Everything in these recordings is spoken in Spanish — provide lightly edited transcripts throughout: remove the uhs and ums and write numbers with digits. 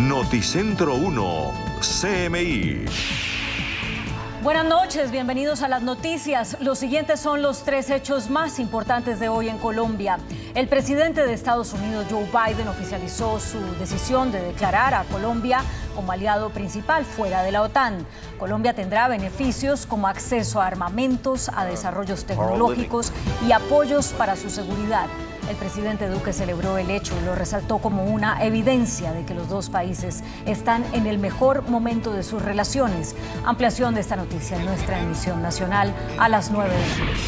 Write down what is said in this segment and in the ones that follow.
Noticentro 1, CMI. Buenas noches, bienvenidos a las noticias. Los siguientes son los 3 hechos más importantes de hoy en Colombia. El presidente de Estados Unidos, Joe Biden, oficializó su decisión de declarar a Colombia como aliado principal fuera de la OTAN. Colombia tendrá beneficios como acceso a armamentos, a desarrollos tecnológicos y apoyos para su seguridad. El presidente Duque celebró el hecho y lo resaltó como una evidencia de que los dos países están en el mejor momento de sus relaciones. Ampliación de esta noticia en nuestra emisión nacional a las 9 de la noche.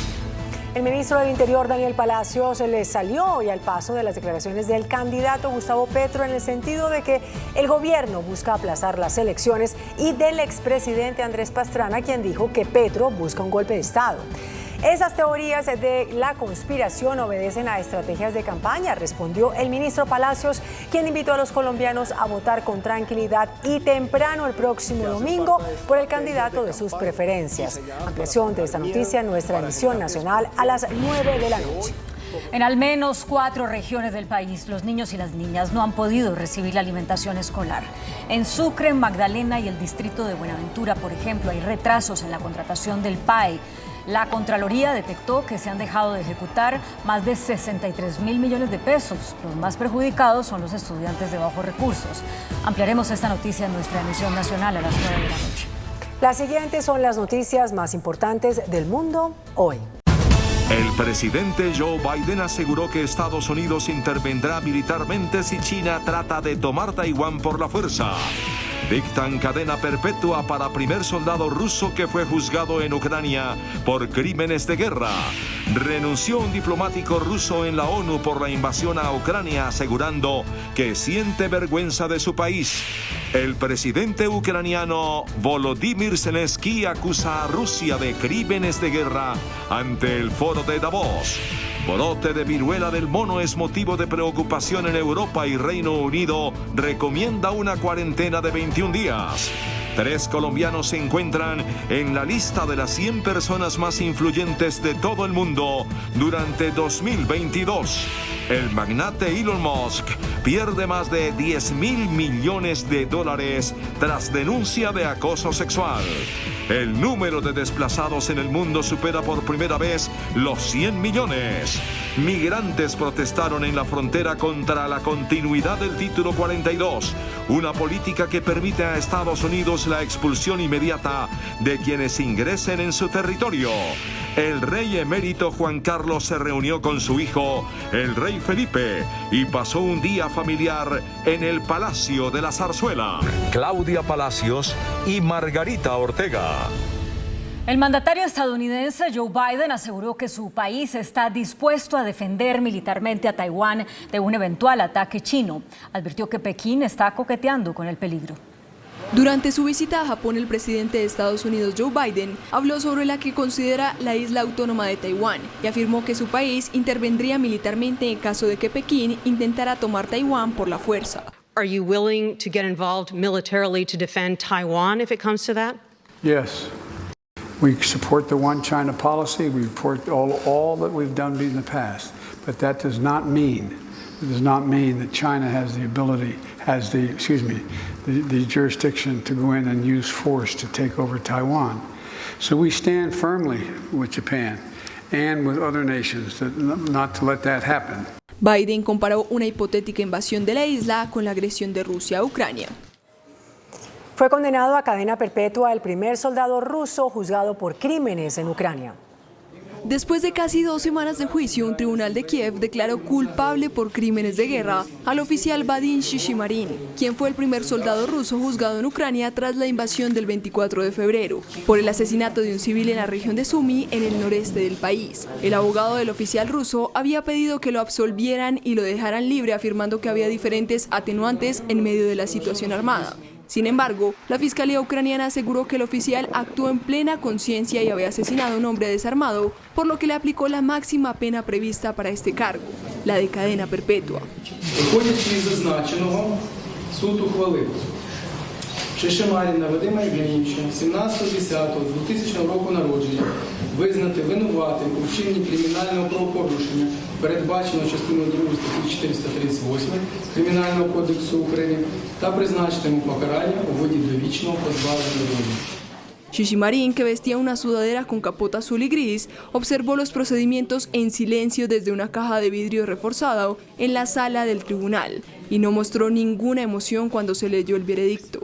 El ministro del Interior, Daniel Palacios, se le salió hoy al paso de las declaraciones del candidato Gustavo Petro en el sentido de que el gobierno busca aplazar las elecciones y del expresidente Andrés Pastrana, quien dijo que Petro busca un golpe de Estado. Esas teorías de la conspiración obedecen a estrategias de campaña, respondió el ministro Palacios, quien invitó a los colombianos a votar con tranquilidad y temprano el próximo domingo por el candidato de sus preferencias. Ampliación de esta noticia en nuestra emisión nacional a las 9 de la noche. En al menos 4 regiones del país, los niños y las niñas no han podido recibir la alimentación escolar. En Sucre, Magdalena y el distrito de Buenaventura, por ejemplo, hay retrasos en la contratación del PAE. La Contraloría detectó que se han dejado de ejecutar más de 63.000 millones de pesos. Los más perjudicados son los estudiantes de bajos recursos. Ampliaremos esta noticia en nuestra emisión nacional a las 9 de la noche. Las siguientes son las noticias más importantes del mundo hoy. El presidente Joe Biden aseguró que Estados Unidos intervendrá militarmente si China trata de tomar Taiwán por la fuerza. Dictan cadena perpetua para primer soldado ruso que fue juzgado en Ucrania por crímenes de guerra. Renunció un diplomático ruso en la ONU por la invasión a Ucrania, asegurando que siente vergüenza de su país. El presidente ucraniano Volodymyr Zelensky acusa a Rusia de crímenes de guerra ante el foro de Davos. Brote de viruela del mono es motivo de preocupación en Europa y Reino Unido recomienda una cuarentena de 21 días. 3 colombianos se encuentran en la lista de las 100 personas más influyentes de todo el mundo durante 2022. El magnate Elon Musk pierde más de $10.000 millones tras denuncia de acoso sexual. El número de desplazados en el mundo supera por primera vez los 100 millones. Migrantes protestaron en la frontera contra la continuidad del Título 42, una política que permite a Estados Unidos la expulsión inmediata de quienes ingresen en su territorio. El rey emérito Juan Carlos se reunió con su hijo, el rey Felipe, y pasó un día familiar en el Palacio de la Zarzuela. Claudia Palacios y Margarita Ortega. El mandatario estadounidense Joe Biden aseguró que su país está dispuesto a defender militarmente a Taiwán de un eventual ataque chino. Advirtió que Pekín está coqueteando con el peligro. Durante su visita a Japón, el presidente de Estados Unidos, Joe Biden, habló sobre la que considera la isla autónoma de Taiwán y afirmó que su país intervendría militarmente en caso de que Pekín intentara tomar Taiwán por la fuerza. Are you willing to get involved militarily to defend Taiwan if it comes to that? Yes. We support the One China policy. We support all that we've done in the past. But that does not mean that China has the ability, the jurisdiction to go in and use force to take over Taiwan. So we stand firmly with Japan and with other nations not to let that happen. Biden comparó una hipotética invasión de la isla con la agresión de Rusia a Ucrania. Fue condenado a cadena perpetua el primer soldado ruso juzgado por crímenes en Ucrania. Después de casi 2 semanas de juicio, un tribunal de Kiev declaró culpable por crímenes de guerra al oficial Vadim Shishimarin, quien fue el primer soldado ruso juzgado en Ucrania tras la invasión del 24 de febrero, por el asesinato de un civil en la región de Sumy, en el noreste del país. El abogado del oficial ruso había pedido que lo absolvieran y lo dejaran libre, afirmando que había diferentes atenuantes en medio de la situación armada. Sin embargo, la Fiscalía ucraniana aseguró que el oficial actuó en plena conciencia y había asesinado a un hombre desarmado, por lo que le aplicó la máxima pena prevista para este cargo, la de cadena perpetua. Шишимаріна Вадима Євгенійовича, 17.10.2000 року народження, визнати винуватим у вчиненні кримінального правопорушення, передбачено частиною 2 статті 438 Кримінального кодексу України, та призначити йому покарання у виді довічного позбавлення волі. Shishimarin, que vestía una sudadera con capota azul y gris, observó los procedimientos en silencio desde una caja de vidrio reforzado en la sala del tribunal y no mostró ninguna emoción cuando se leyó el veredicto.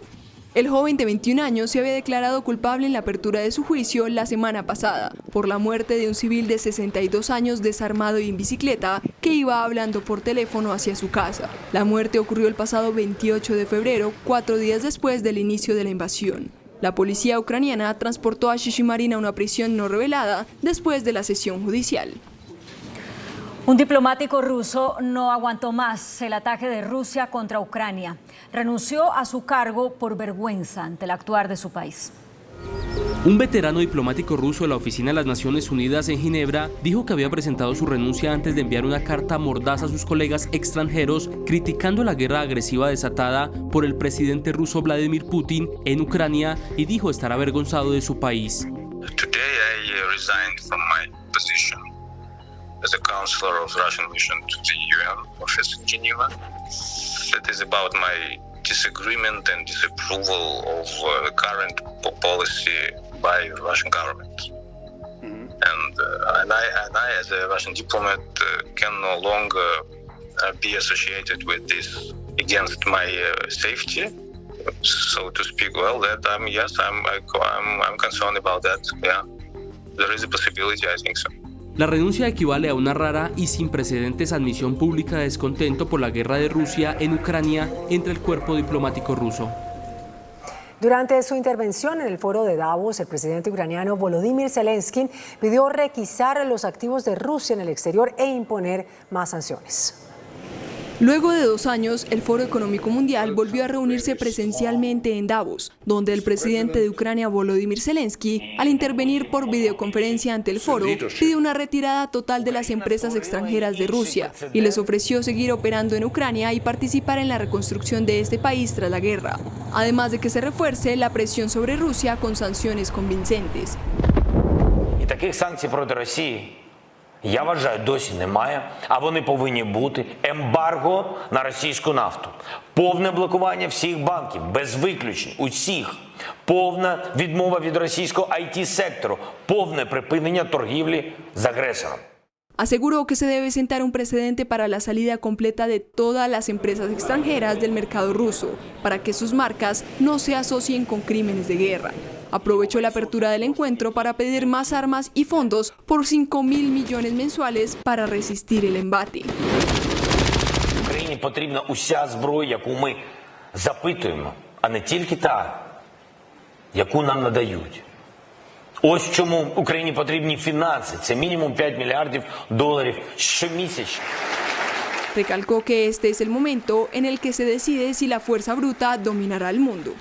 El joven de 21 años se había declarado culpable en la apertura de su juicio la semana pasada por la muerte de un civil de 62 años desarmado y en bicicleta que iba hablando por teléfono hacia su casa. La muerte ocurrió el pasado 28 de febrero, 4 días después del inicio de la invasión. La policía ucraniana transportó a Shishimarin a una prisión no revelada después de la sesión judicial. Un diplomático ruso no aguantó más el ataque de Rusia contra Ucrania. Renunció a su cargo por vergüenza ante el actuar de su país. Un veterano diplomático ruso de la Oficina de las Naciones Unidas en Ginebra dijo que había presentado su renuncia antes de enviar una carta mordaz a sus colegas extranjeros criticando la guerra agresiva desatada por el presidente ruso Vladimir Putin en Ucrania y dijo estar avergonzado de su país. Today I resigned from my position as a counselor of Russian mission to the UN office in Geneva. That is about my disagreement and disapproval of the current policy by the Russian government. And I as a Russian diplomat can no longer be associated with this against my safety, so to speak. Well, that I'm concerned about that. Yeah, there is a possibility, I think so. La renuncia equivale a una rara y sin precedentes admisión pública de descontento por la guerra de Rusia en Ucrania entre el cuerpo diplomático ruso. Durante su intervención en el foro de Davos, el presidente ucraniano Volodymyr Zelensky pidió requisar los activos de Rusia en el exterior e imponer más sanciones. Luego de 2 años, el Foro Económico Mundial volvió a reunirse presencialmente en Davos, donde el presidente de Ucrania, Volodymyr Zelensky, al intervenir por videoconferencia ante el foro, pidió una retirada total de las empresas extranjeras de Rusia y les ofreció seguir operando en Ucrania y participar en la reconstrucción de este país tras la guerra, además de que se refuerce la presión sobre Rusia con sanciones convincentes. І таких санкцій проти Росії, я вважаю, досі немає, а вони повинні бути. Ембарго на російську нафту, повне блокування всіх банків, без виключень, усіх, повна відмова від російського IT-сектору, повне припинення торгівлі з агресором. Aseguró que se debe sentar un precedente para la salida completa de todas las empresas extranjeras del mercado ruso, para que sus marcas no se asocien con crímenes de guerra. Aprovechó la apertura del encuentro para pedir más armas y fondos por 5.000 millones mensuales para resistir el embate. Україні потрібна уся зброя, яку ми запитуємо, а не тільки та, яку нам надають. Ось чому Україні потрібні фінанси. Це мінімум $5 мільярдів щомісячно. Recalcó que este es el momento en el que se decide si la fuerza bruta dominará el mundo.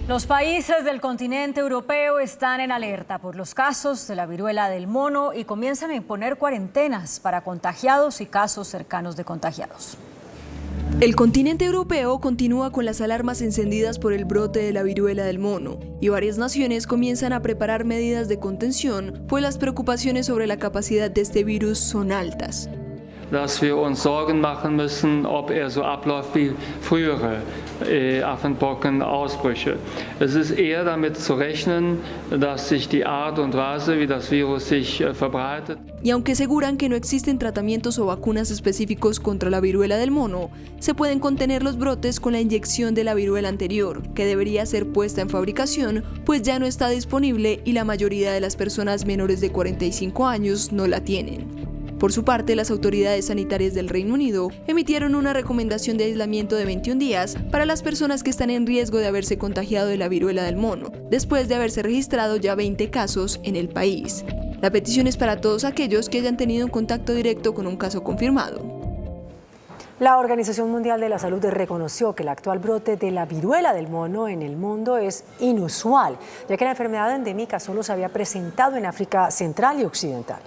Los países del continente europeo están en alerta por los casos de la viruela del mono y comienzan a imponer cuarentenas para contagiados y casos cercanos de contagiados. El continente europeo continúa con las alarmas encendidas por el brote de la viruela del mono y varias naciones comienzan a preparar medidas de contención, pues las preocupaciones sobre la capacidad de este virus son altas. Dass wir uns Sorgen machen müssen, ob so abläuft wie frühere Affenpocken-Ausbrüche. Es ist eher damit zu rechnen, dass sich die Art und Weise, wie das Virus sich verbreitet. Y aunque aseguran que no existen tratamientos o vacunas específicos contra la viruela del mono, se pueden contener los brotes con la inyección de la viruela anterior, que debería ser puesta en fabricación, pues ya no está disponible y la mayoría de las personas menores de 45 años no la tienen. Por su parte, las autoridades sanitarias del Reino Unido emitieron una recomendación de aislamiento de 21 días para las personas que están en riesgo de haberse contagiado de la viruela del mono, después de haberse registrado ya 20 casos en el país. La petición es para todos aquellos que hayan tenido un contacto directo con un caso confirmado. La Organización Mundial de la Salud reconoció que el actual brote de la viruela del mono en el mundo es inusual, ya que la enfermedad endémica solo se había presentado en África Central y Occidental.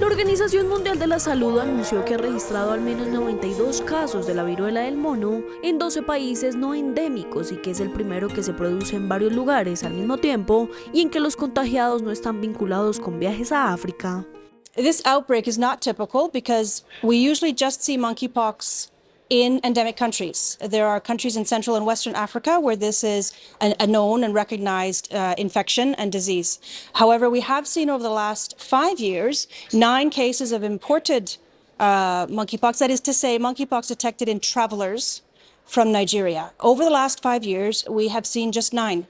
La Organización Mundial de la Salud anunció que ha registrado al menos 92 casos de la viruela del mono en 12 países no endémicos y que es el primero que se produce en varios lugares al mismo tiempo y en que los contagiados no están vinculados con viajes a África. This outbreak is not typical because we usually just see monkeypox in endemic countries. There are countries in Central and Western Africa where this is a known and recognized infection and disease. However, we have seen over the last 5 years 9 cases of imported monkeypox, that is to say, monkeypox detected in travelers from Nigeria. Over the last 5 years, we have seen just 9.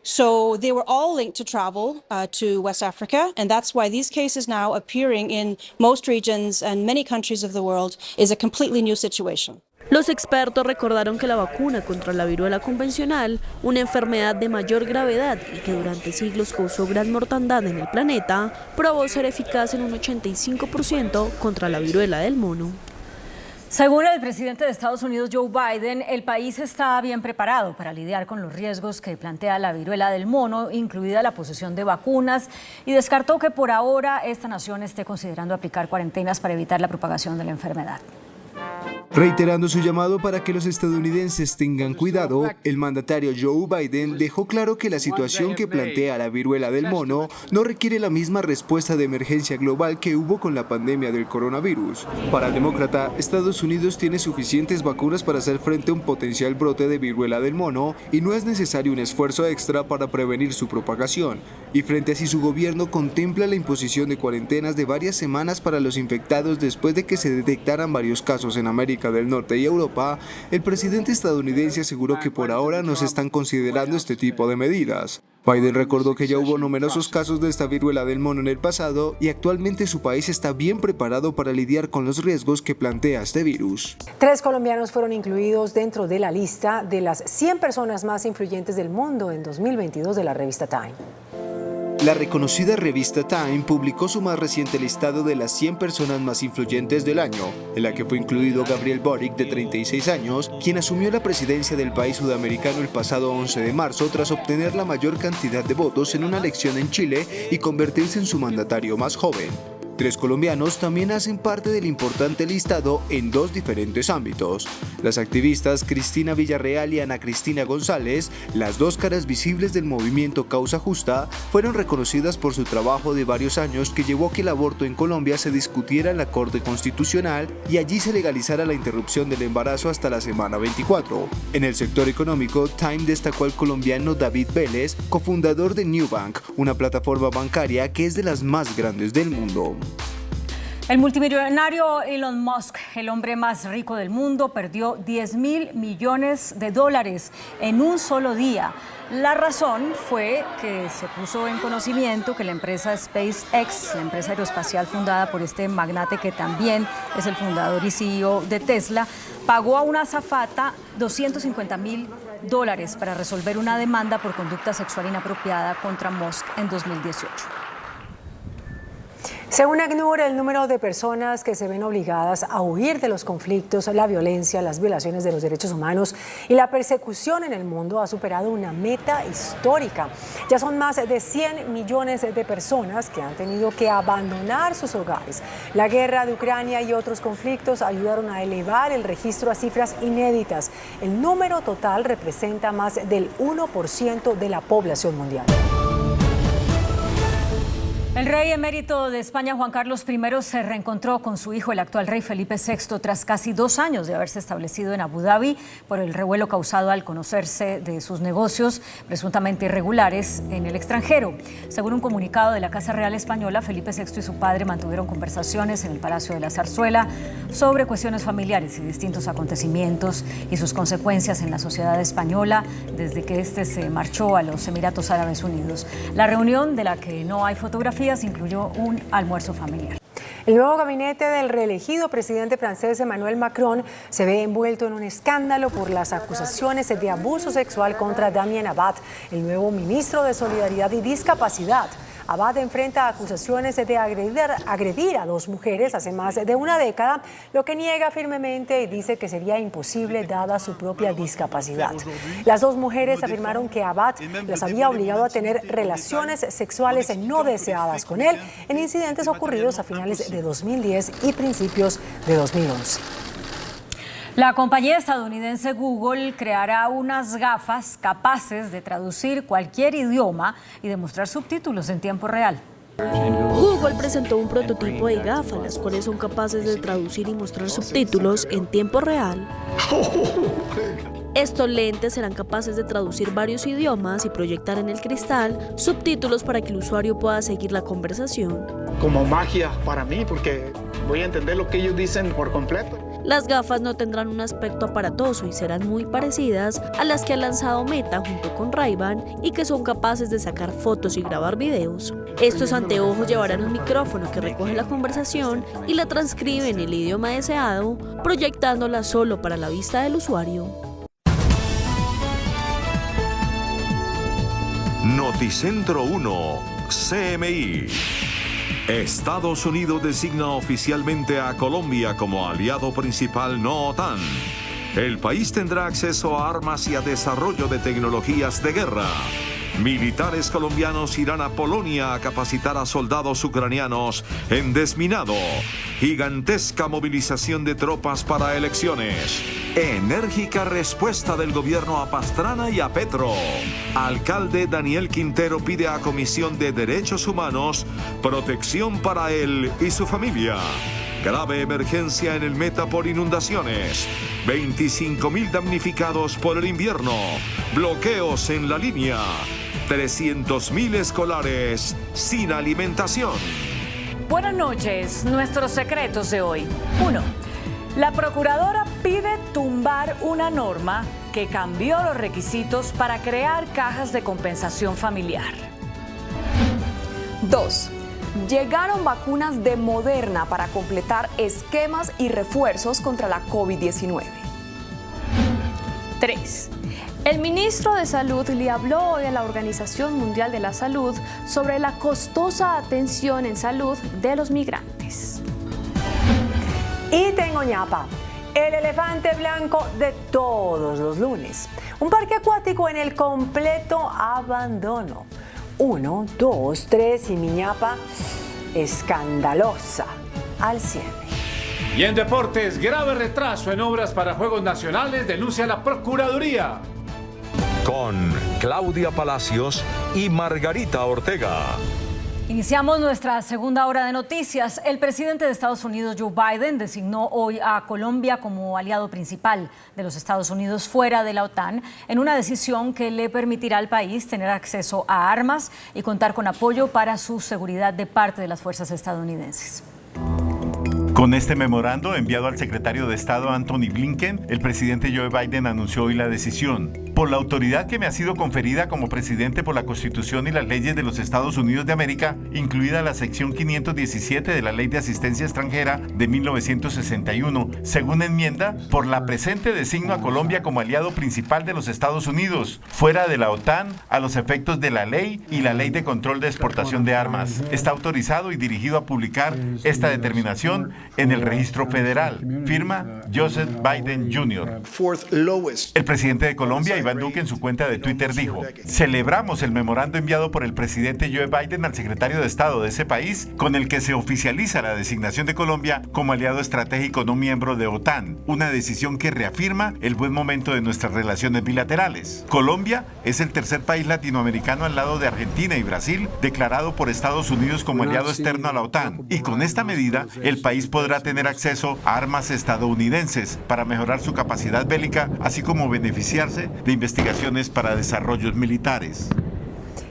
So they were all linked to travel to West Africa, and that's why these cases now appearing in most regions and many countries of the world is a completely new situation. Los expertos recordaron que la vacuna contra la viruela convencional, una enfermedad de mayor gravedad y que durante siglos causó gran mortandad en el planeta, probó ser eficaz en un 85% contra la viruela del mono. Según el presidente de Estados Unidos, Joe Biden, el país está bien preparado para lidiar con los riesgos que plantea la viruela del mono, incluida la posesión de vacunas, y descartó que por ahora esta nación esté considerando aplicar cuarentenas para evitar la propagación de la enfermedad. Reiterando su llamado para que los estadounidenses tengan cuidado, el mandatario Joe Biden dejó claro que la situación que plantea la viruela del mono no requiere la misma respuesta de emergencia global que hubo con la pandemia del coronavirus. Para el demócrata, Estados Unidos tiene suficientes vacunas para hacer frente a un potencial brote de viruela del mono y no es necesario un esfuerzo extra para prevenir su propagación. Y frente a si su gobierno contempla la imposición de cuarentenas de varias semanas para los infectados después de que se detectaran varios casos en América del Norte y Europa, el presidente estadounidense aseguró que por ahora no se están considerando este tipo de medidas. Biden recordó que ya hubo numerosos casos de esta viruela del mono en el pasado y actualmente su país está bien preparado para lidiar con los riesgos que plantea este virus. 3 colombianos fueron incluidos dentro de la lista de las 100 personas más influyentes del mundo en 2022 de la revista Time. La reconocida revista Time publicó su más reciente listado de las 100 personas más influyentes del año, en la que fue incluido Gabriel Boric, de 36 años, quien asumió la presidencia del país sudamericano el pasado 11 de marzo tras obtener la mayor cantidad de votos en una elección en Chile y convertirse en su mandatario más joven. 3 colombianos también hacen parte del importante listado en 2 diferentes ámbitos. Las activistas Cristina Villarreal y Ana Cristina González, las 2 caras visibles del movimiento Causa Justa, fueron reconocidas por su trabajo de varios años que llevó a que el aborto en Colombia se discutiera en la Corte Constitucional y allí se legalizara la interrupción del embarazo hasta la semana 24. En el sector económico, Time destacó al colombiano David Vélez, cofundador de Nubank, una plataforma bancaria que es de las más grandes del mundo. El multimillonario Elon Musk, el hombre más rico del mundo, perdió $10.000 millones en un solo día. La razón fue que se puso en conocimiento que la empresa SpaceX, la empresa aeroespacial fundada por este magnate que también es el fundador y CEO de Tesla, pagó a una azafata $250.000 para resolver una demanda por conducta sexual inapropiada contra Musk en 2018. Según ACNUR, el número de personas que se ven obligadas a huir de los conflictos, la violencia, las violaciones de los derechos humanos y la persecución en el mundo ha superado una meta histórica. Ya son más de 100 millones de personas que han tenido que abandonar sus hogares. La guerra de Ucrania y otros conflictos ayudaron a elevar el registro a cifras inéditas. El número total representa más del 1% de la población mundial. El rey emérito de España, Juan Carlos I, se reencontró con su hijo, el actual rey Felipe VI, tras casi 2 años de haberse establecido en Abu Dhabi por el revuelo causado al conocerse de sus negocios presuntamente irregulares en el extranjero. Según un comunicado de la Casa Real Española, Felipe VI y su padre mantuvieron conversaciones en el Palacio de la Zarzuela sobre cuestiones familiares y distintos acontecimientos y sus consecuencias en la sociedad española desde que este se marchó a los Emiratos Árabes Unidos. La reunión, de la que no hay fotografías, incluyó un almuerzo familiar. El nuevo gabinete del reelegido presidente francés Emmanuel Macron se ve envuelto en un escándalo por las acusaciones de abuso sexual contra Damien Abad, el nuevo ministro de Solidaridad y Discapacidad. Abad enfrenta acusaciones de agredir a 2 mujeres hace más de una década, lo que niega firmemente y dice que sería imposible dada su propia discapacidad. Las 2 mujeres afirmaron que Abad las había obligado a tener relaciones sexuales no deseadas con él en incidentes ocurridos a finales de 2010 y principios de 2011. La compañía estadounidense Google creará unas gafas capaces de traducir cualquier idioma y de mostrar subtítulos en tiempo real. Google presentó un prototipo de gafas, las cuales son capaces de traducir y mostrar subtítulos en tiempo real. Estos lentes serán capaces de traducir varios idiomas y proyectar en el cristal subtítulos para que el usuario pueda seguir la conversación. Como magia para mí, porque voy a entender lo que ellos dicen por completo. Las gafas no tendrán un aspecto aparatoso y serán muy parecidas a las que ha lanzado Meta junto con Ray-Ban y que son capaces de sacar fotos y grabar videos. Estos anteojos llevarán un micrófono que recoge la conversación y la transcribe en el idioma deseado, proyectándola solo para la vista del usuario. Noticentro 1, CMI. Estados Unidos designa oficialmente a Colombia como aliado principal no OTAN. El país tendrá acceso a armas y a desarrollo de tecnologías de guerra. Militares colombianos irán a Polonia a capacitar a soldados ucranianos en desminado. Gigantesca movilización de tropas para elecciones. Enérgica respuesta del gobierno a Pastrana y a Petro. Alcalde Daniel Quintero pide a Comisión de Derechos Humanos protección para él y su familia. Grave emergencia en el Meta por inundaciones. 25.000 damnificados por el invierno. Bloqueos en la línea. 300.000 escolares sin alimentación. Buenas noches. Nuestros secretos de hoy. 1. La procuradora pide tumbar una norma que cambió los requisitos para crear cajas de compensación familiar. 2. Llegaron vacunas de Moderna para completar esquemas y refuerzos contra la COVID-19. 3. El ministro de Salud le habló hoy a la Organización Mundial de la Salud sobre la costosa atención en salud de los migrantes. Y tengo ñapa, el elefante blanco de todos los lunes. Un parque acuático en el completo abandono. 1, 2, 3 y mi ñapa escandalosa al cierre. Y en deportes, grave retraso en obras para Juegos Nacionales denuncia la Procuraduría. Con Claudia Palacios y Margarita Ortega. Iniciamos nuestra segunda hora de noticias. El presidente de Estados Unidos, Joe Biden, designó hoy a Colombia como aliado principal de los Estados Unidos fuera de la OTAN, en una decisión que le permitirá al país tener acceso a armas y contar con apoyo para su seguridad de parte de las fuerzas estadounidenses. Con este memorando enviado al secretario de Estado Antony Blinken, el presidente Joe Biden anunció hoy la decisión. Por la autoridad que me ha sido conferida como presidente por la Constitución y las leyes de los Estados Unidos de América, incluida la sección 517 de la Ley de Asistencia Extranjera de 1961, según enmienda, por la presente designo a Colombia como aliado principal de los Estados Unidos, fuera de la OTAN, a los efectos de la ley y la Ley de Control de Exportación de Armas. Está autorizado y dirigido a publicar esta determinación en el registro federal. Firma Joseph Biden Jr. El presidente de Colombia, Iván Duque, en su cuenta de Twitter dijo: celebramos el memorando enviado por el presidente Joe Biden al secretario de Estado de ese país, con el que se oficializa la designación de Colombia como aliado estratégico no miembro de OTAN, una decisión que reafirma el buen momento de nuestras relaciones bilaterales. Colombia es el tercer país latinoamericano al lado de Argentina y Brasil declarado por Estados Unidos como aliado externo a la OTAN, y con esta medida el país podrá tener acceso a armas estadounidenses para mejorar su capacidad bélica, así como beneficiarse de investigaciones para desarrollos militares.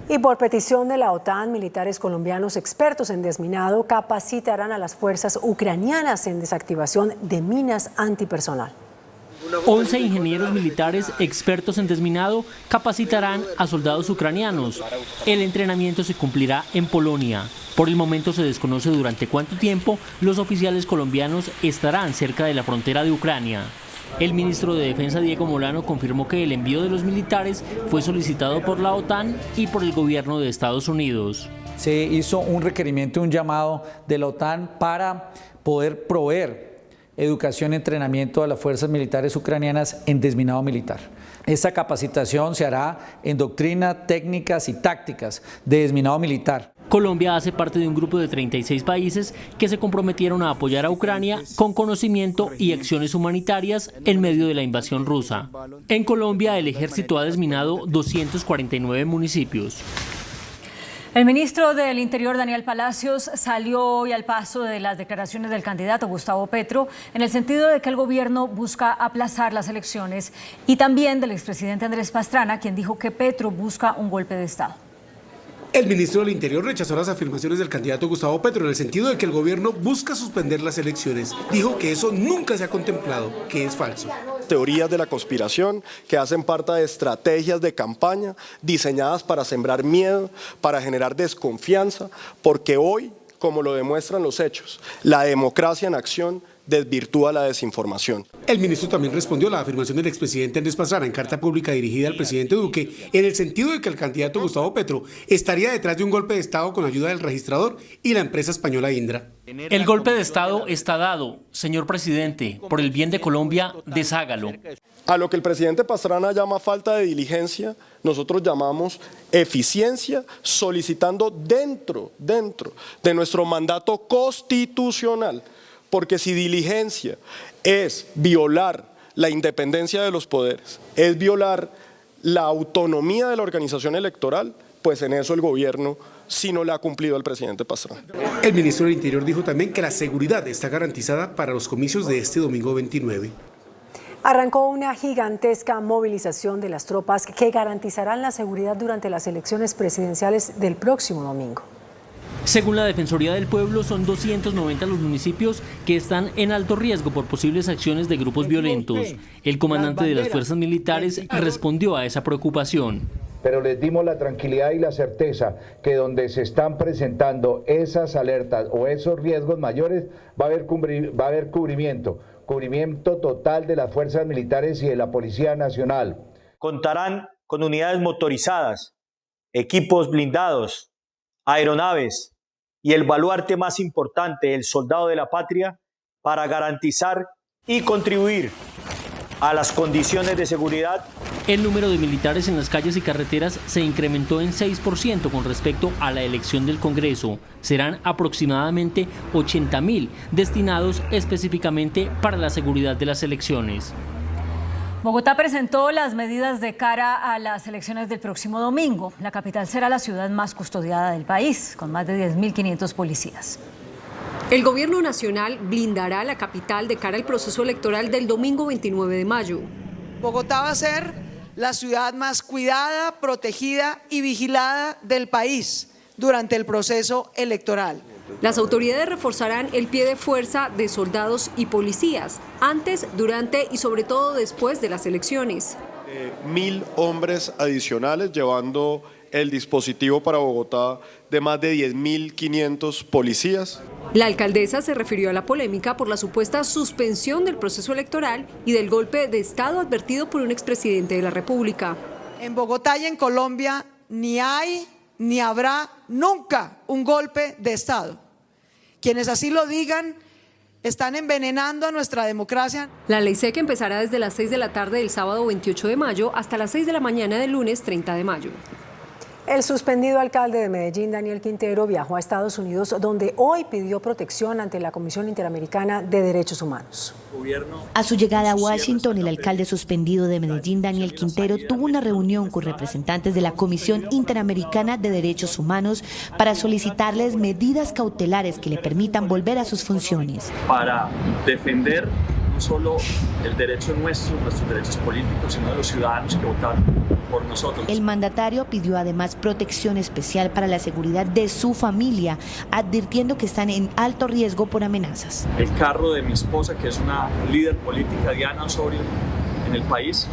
Y por petición de la OTAN, militares colombianos expertos en desminado capacitarán a las fuerzas ucranianas en desactivación de minas antipersonal. 11 ingenieros militares expertos en desminado capacitarán a soldados ucranianos. El entrenamiento se cumplirá en Polonia. Por el momento se desconoce durante cuánto tiempo los oficiales colombianos estarán cerca de la frontera de Ucrania. El ministro de Defensa, Diego Molano, confirmó que el envío de los militares fue solicitado por la OTAN y por el gobierno de Estados Unidos. se hizo un requerimiento, un llamado de la OTAN para poder proveer educación y entrenamiento a las fuerzas militares ucranianas en desminado militar. Esta capacitación se hará en doctrina, técnicas y tácticas de desminado militar. Colombia hace parte de un grupo de 36 países que se comprometieron a apoyar a Ucrania con conocimiento y acciones humanitarias en medio de la invasión rusa. En Colombia, el ejército ha desminado 249 municipios. El ministro del Interior, Daniel Palacios, salió hoy al paso de las declaraciones del candidato Gustavo Petro en el sentido de que el gobierno busca aplazar las elecciones, y también del expresidente Andrés Pastrana, quien dijo que Petro busca un golpe de Estado. El ministro del Interior rechazó las afirmaciones del candidato Gustavo Petro en el sentido de que el gobierno busca suspender las elecciones. Dijo que eso nunca se ha contemplado, que es falso. Teorías de la conspiración que hacen parte de estrategias de campaña diseñadas para sembrar miedo, para generar desconfianza, porque hoy, como lo demuestran los hechos, la democracia en acción desvirtúa la desinformación. El ministro también respondió a la afirmación del expresidente Andrés Pastrana en carta pública dirigida al presidente Duque en el sentido de que el candidato Gustavo Petro estaría detrás de un golpe de Estado con ayuda del registrador y la empresa española Indra. El golpe de Estado está dado, señor presidente. Por el bien de Colombia, deshágalo. A lo que el presidente Pastrana llama falta de diligencia, nosotros llamamos eficiencia, solicitando dentro de nuestro mandato constitucional. Porque si diligencia es violar la independencia de los poderes, es violar la autonomía de la organización electoral, pues en eso el gobierno sí no le ha cumplido al presidente Pastrana. El ministro del Interior dijo también que la seguridad está garantizada para los comicios de este domingo 29. Arrancó una gigantesca movilización de las tropas que garantizarán la seguridad durante las elecciones presidenciales del próximo domingo. Según la Defensoría del Pueblo, son 290 los municipios que están en alto riesgo por posibles acciones de grupos violentos. El comandante de las fuerzas militares respondió a esa preocupación. Pero les dimos la tranquilidad y la certeza que donde se están presentando esas alertas o esos riesgos mayores va a haber cubrimiento total de las fuerzas militares y de la Policía Nacional. Contarán con unidades motorizadas, equipos blindados, aeronaves y el baluarte más importante, el soldado de la patria, para garantizar y contribuir a las condiciones de seguridad. El número de militares en las calles y carreteras se incrementó en 6% con respecto a la elección del Congreso. Serán aproximadamente 80.000 destinados específicamente para la seguridad de las elecciones. Bogotá presentó las medidas de cara a las elecciones del próximo domingo. La capital será la ciudad más custodiada del país, con más de 10.500 policías. El gobierno nacional blindará la capital de cara al proceso electoral del domingo 29 de mayo. Bogotá va a ser la ciudad más cuidada, protegida y vigilada del país durante el proceso electoral. Las autoridades reforzarán el pie de fuerza de soldados y policías, antes, durante y sobre todo después de las elecciones. 1.000 hombres adicionales, llevando el dispositivo para Bogotá de más de 10.500 policías. La alcaldesa se refirió a la polémica por la supuesta suspensión del proceso electoral y del golpe de Estado advertido por un expresidente de la República. En Bogotá y en Colombia ni hay ni habrá nunca un golpe de Estado. Quienes así lo digan están envenenando a nuestra democracia. La ley seca empezará desde las 6 de la tarde del sábado 28 de mayo hasta las 6 de la mañana del lunes 30 de mayo. El suspendido alcalde de Medellín, Daniel Quintero, viajó a Estados Unidos, donde hoy pidió protección ante la Comisión Interamericana de Derechos Humanos. A su llegada a Washington, el alcalde suspendido de Medellín, Daniel Quintero, tuvo una reunión con representantes de la Comisión Interamericana de Derechos Humanos para solicitarles medidas cautelares que le permitan volver a sus funciones. Para defender no solo el derecho nuestros derechos políticos, sino de los ciudadanos que votaron por nosotros. El mandatario pidió además protección especial para la seguridad de su familia, advirtiendo que están en alto riesgo por amenazas. El carro de mi esposa, que es una líder política, Diana Osorio, en el país,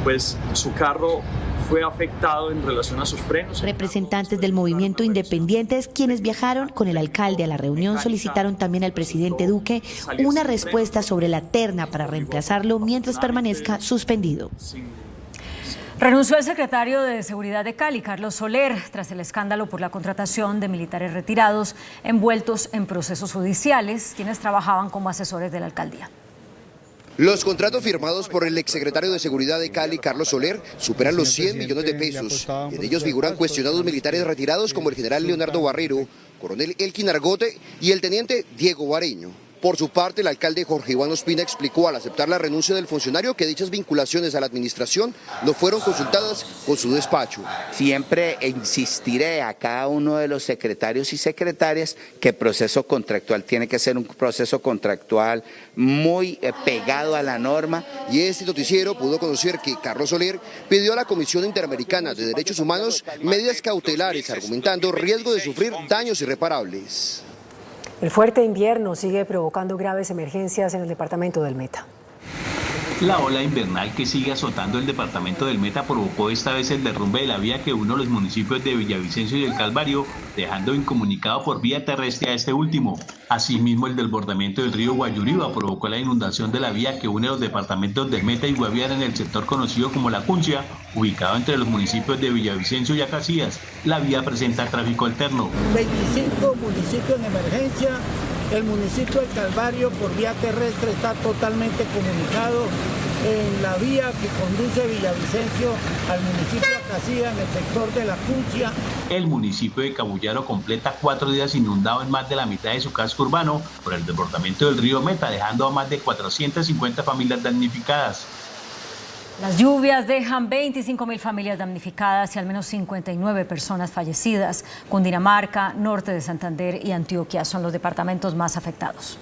pues su carro fue afectado en relación a sus frenos. Representantes del movimiento Independientes, quienes viajaron con el alcalde a la reunión, solicitaron también al presidente Duque una respuesta sobre la terna para reemplazarlo mientras permanezca suspendido. Renunció el secretario de Seguridad de Cali, Carlos Soler, tras el escándalo por la contratación de militares retirados envueltos en procesos judiciales, quienes trabajaban como asesores de la alcaldía. Los contratos firmados por el exsecretario de Seguridad de Cali, Carlos Soler, superan los 100 millones de pesos. En ellos figuran cuestionados militares retirados como el general Leonardo Barrero, coronel Elkin Argote y el teniente Diego Bareño. Por su parte, el alcalde Jorge Iván Ospina explicó al aceptar la renuncia del funcionario que dichas vinculaciones a la administración no fueron consultadas con su despacho. Siempre insistiré a cada uno de los secretarios y secretarias que el proceso contractual tiene que ser un proceso contractual muy pegado a la norma. Y este noticiero pudo conocer que Carlos Soler pidió a la Comisión Interamericana de Derechos Humanos medidas cautelares, argumentando riesgo de sufrir daños irreparables. El fuerte invierno sigue provocando graves emergencias en el departamento del Meta. La ola invernal que sigue azotando el departamento del Meta provocó esta vez el derrumbe de la vía que une los municipios de Villavicencio y El Calvario, dejando incomunicado por vía terrestre a este último. Asimismo, el desbordamiento del río Guayuriba provocó la inundación de la vía que une los departamentos del Meta y Guaviare en el sector conocido como La Cuncia, ubicado entre los municipios de Villavicencio y Acacías. La vía presenta tráfico alterno. 25 municipios en emergencia. El municipio del Calvario por vía terrestre está totalmente comunicado en la vía que conduce de Villavicencio al municipio de Acacías en el sector de La Cuncia. El municipio de Cabullaro completa 4 días inundado en más de la mitad de su casco urbano por el desbordamiento del río Meta, dejando a más de 450 familias damnificadas. Las lluvias dejan 25.000 familias damnificadas y al menos 59 personas fallecidas. Cundinamarca, norte de Santander y Antioquia son los departamentos más afectados.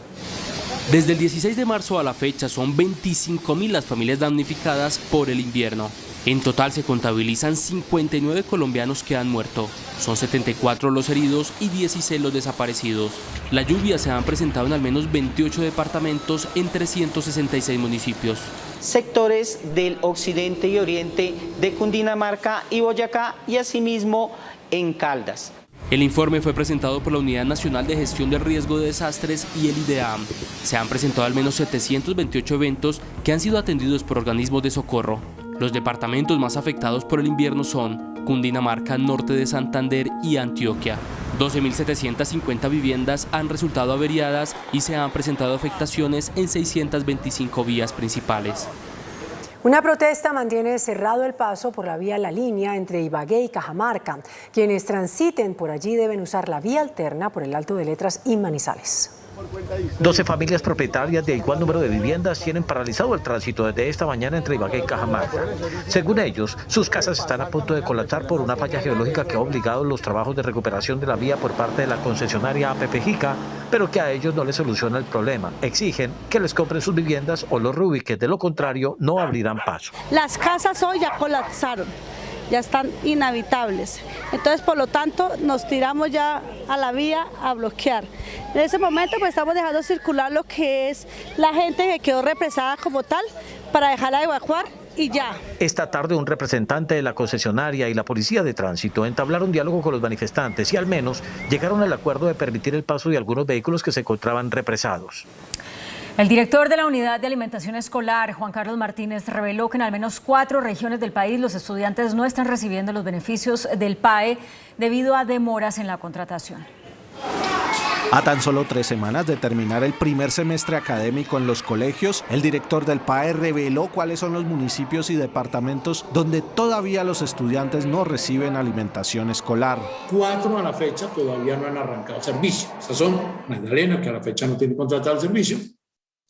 Desde el 16 de marzo a la fecha son 25.000 las familias damnificadas por el invierno. En total se contabilizan 59 colombianos que han muerto. Son 74 los heridos y 16 los desaparecidos. Las lluvias se han presentado en al menos 28 departamentos en 366 municipios. Sectores del occidente y oriente de Cundinamarca y Boyacá y asimismo en Caldas. El informe fue presentado por la Unidad Nacional de Gestión del Riesgo de Desastres y el IDEAM. Se han presentado al menos 728 eventos que han sido atendidos por organismos de socorro. Los departamentos más afectados por el invierno son Cundinamarca, norte de Santander y Antioquia. 12.750 viviendas han resultado averiadas y se han presentado afectaciones en 625 vías principales. Una protesta mantiene cerrado el paso por la vía La Línea entre Ibagué y Cajamarca. Quienes transiten por allí deben usar la vía alterna por el Alto de Letras y Manizales. 12 familias propietarias de igual número de viviendas tienen paralizado el tránsito desde esta mañana entre Ibagué y Cajamarca. Según ellos, sus casas están a punto de colapsar por una falla geológica que ha obligado los trabajos de recuperación de la vía por parte de la concesionaria APP Jica, pero que a ellos no les soluciona el problema. Exigen que les compren sus viviendas o los reubiquen, de lo contrario no abrirán paso. Las casas hoy ya colapsaron, ya están inhabitables. Entonces, por lo tanto, nos tiramos ya a la vía a bloquear. En ese momento, pues estamos dejando circular lo que es la gente que quedó represada como tal para dejarla evacuar y ya. Esta tarde, un representante de la concesionaria y la policía de tránsito entablaron diálogo con los manifestantes y al menos llegaron al acuerdo de permitir el paso de algunos vehículos que se encontraban represados. El director de la Unidad de Alimentación Escolar, Juan Carlos Martínez, reveló que en al menos 4 regiones del país los estudiantes no están recibiendo los beneficios del PAE debido a demoras en la contratación. A tan solo 3 semanas de terminar el primer semestre académico en los colegios, el director del PAE reveló cuáles son los municipios y departamentos donde todavía los estudiantes no reciben alimentación escolar. 4 a la fecha todavía no han arrancado servicio. Esas son Magdalena, que a la fecha no tiene contratado el servicio,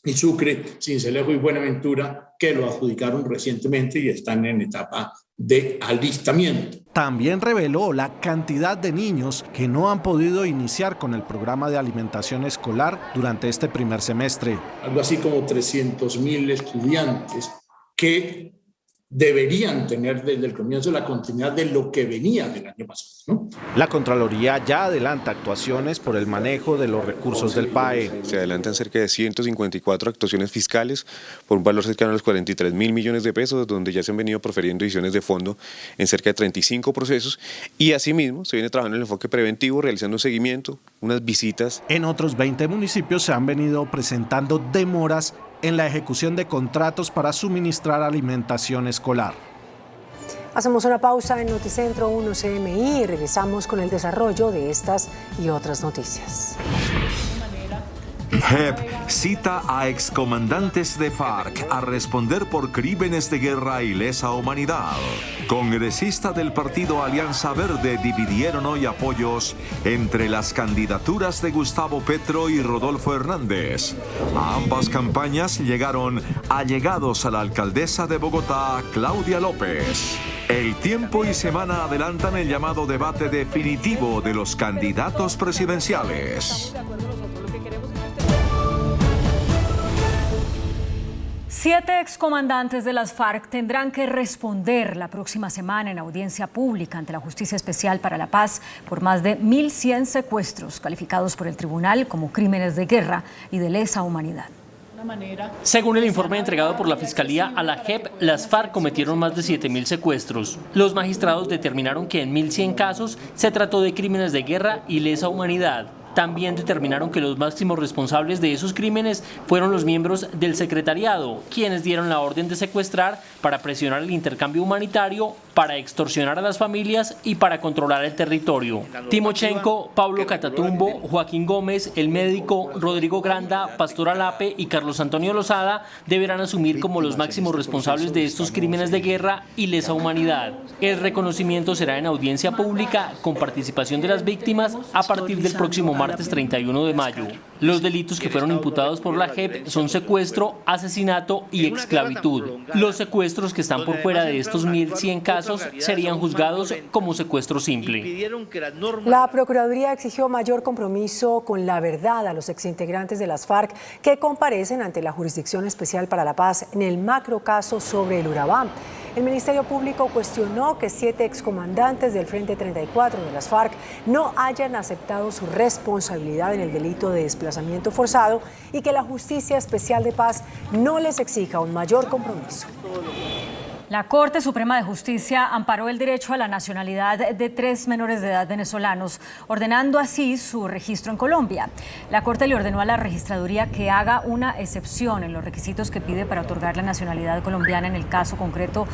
y Sucre, Sincelejo y Buenaventura, que lo adjudicaron recientemente y están en etapa de alistamiento. También reveló la cantidad de niños que no han podido iniciar con el programa de alimentación escolar durante este primer semestre. Algo así como 300.000 estudiantes que deberían tener desde el comienzo la continuidad de lo que venía del año pasado, ¿no? La Contraloría ya adelanta actuaciones por el manejo de los recursos del PAE. Se adelantan cerca de 154 actuaciones fiscales por un valor cercano a los 43.000 millones de pesos, donde ya se han venido proferiendo decisiones de fondo en cerca de 35 procesos y asimismo se viene trabajando en el enfoque preventivo, realizando un seguimiento, unas visitas. En otros 20 municipios se han venido presentando demoras en la ejecución de contratos para suministrar alimentación escolar. Hacemos una pausa en Noticentro 1 CMI y regresamos con el desarrollo de estas y otras noticias. JEP cita a excomandantes de FARC a responder por crímenes de guerra y lesa humanidad. Congresistas del partido Alianza Verde dividieron hoy apoyos entre las candidaturas de Gustavo Petro y Rodolfo Hernández. A ambas campañas llegaron allegados a la alcaldesa de Bogotá, Claudia López. El Tiempo y Semana adelantan el llamado debate definitivo de los candidatos presidenciales. 7 excomandantes de las FARC tendrán que responder la próxima semana en audiencia pública ante la Justicia Especial para la Paz por más de 1.100 secuestros calificados por el tribunal como crímenes de guerra y de lesa humanidad. Según el informe entregado por la Fiscalía a la JEP, las FARC cometieron más de 7.000 secuestros. Los magistrados determinaron que en 1.100 casos se trató de crímenes de guerra y lesa humanidad. También determinaron que los máximos responsables de esos crímenes fueron los miembros del secretariado, quienes dieron la orden de secuestrar para presionar el intercambio humanitario, para extorsionar a las familias y para controlar el territorio. Timochenko, Pablo Catatumbo, Joaquín Gómez, el médico, Rodrigo Granda, Pastor Alape y Carlos Antonio Lozada deberán asumir como los máximos responsables de estos crímenes de guerra y lesa humanidad. El reconocimiento será en audiencia pública con participación de las víctimas a partir del próximo martes 31 de mayo. Los delitos que fueron imputados por la JEP son secuestro, asesinato y esclavitud. Los secuestros que están por fuera de estos 1.100 casos serían juzgados como secuestro simple. La Procuraduría exigió mayor compromiso con la verdad a los exintegrantes de las FARC que comparecen ante la Jurisdicción Especial para la Paz en el macrocaso sobre el Urabá. El Ministerio Público cuestionó que 7 excomandantes del Frente 34 de las FARC no hayan aceptado su responsabilidad en el delito de desplazamiento forzado y que la Justicia Especial de Paz no les exija un mayor compromiso. La Corte Suprema de Justicia amparó el derecho a la nacionalidad de 3 menores de edad venezolanos, ordenando así su registro en Colombia. La Corte le ordenó a la registraduría que haga una excepción en los requisitos que pide para otorgar la nacionalidad colombiana en el caso concreto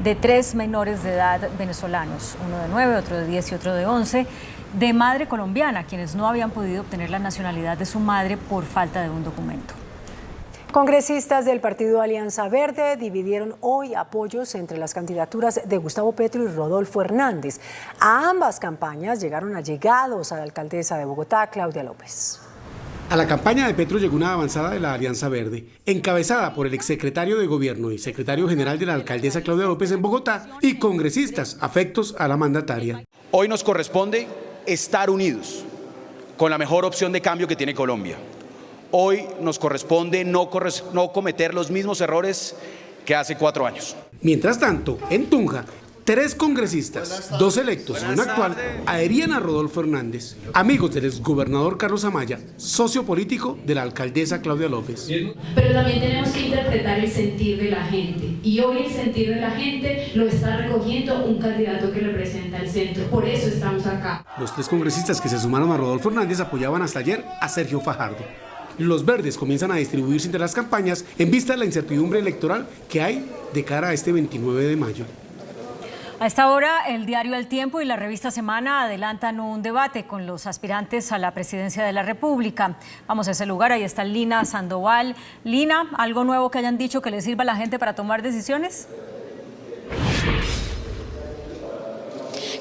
de 3 menores de edad venezolanos, uno de 9, otro de 10 y otro de 11, de madre colombiana, quienes no habían podido obtener la nacionalidad de su madre por falta de un documento. Congresistas del partido Alianza Verde dividieron hoy apoyos entre las candidaturas de Gustavo Petro y Rodolfo Hernández. A ambas campañas llegaron allegados a la alcaldesa de Bogotá, Claudia López. A la campaña de Petro llegó una avanzada de la Alianza Verde, encabezada por el exsecretario de Gobierno y secretario general de la alcaldesa Claudia López en Bogotá y congresistas afectos a la mandataria. Hoy nos corresponde estar unidos con la mejor opción de cambio que tiene Colombia. Hoy nos corresponde no cometer los mismos errores que hace 4 años. Mientras tanto, en Tunja, 3 congresistas, 2 electos y un actual, adherían a Rodolfo Hernández, amigos del exgobernador Carlos Amaya, socio político de la alcaldesa Claudia López. Pero también tenemos que interpretar el sentir de la gente, y hoy el sentir de la gente lo está recogiendo un candidato que representa el centro, por eso estamos acá. Los 3 congresistas que se sumaron a Rodolfo Hernández apoyaban hasta ayer a Sergio Fajardo. Los verdes comienzan a distribuirse entre las campañas en vista de la incertidumbre electoral que hay de cara a este 29 de mayo. A esta hora, el diario El Tiempo y la revista Semana adelantan un debate con los aspirantes a la presidencia de la República. Vamos a ese lugar, ahí está Lina Sandoval. Lina, ¿algo nuevo que hayan dicho que le sirva a la gente para tomar decisiones?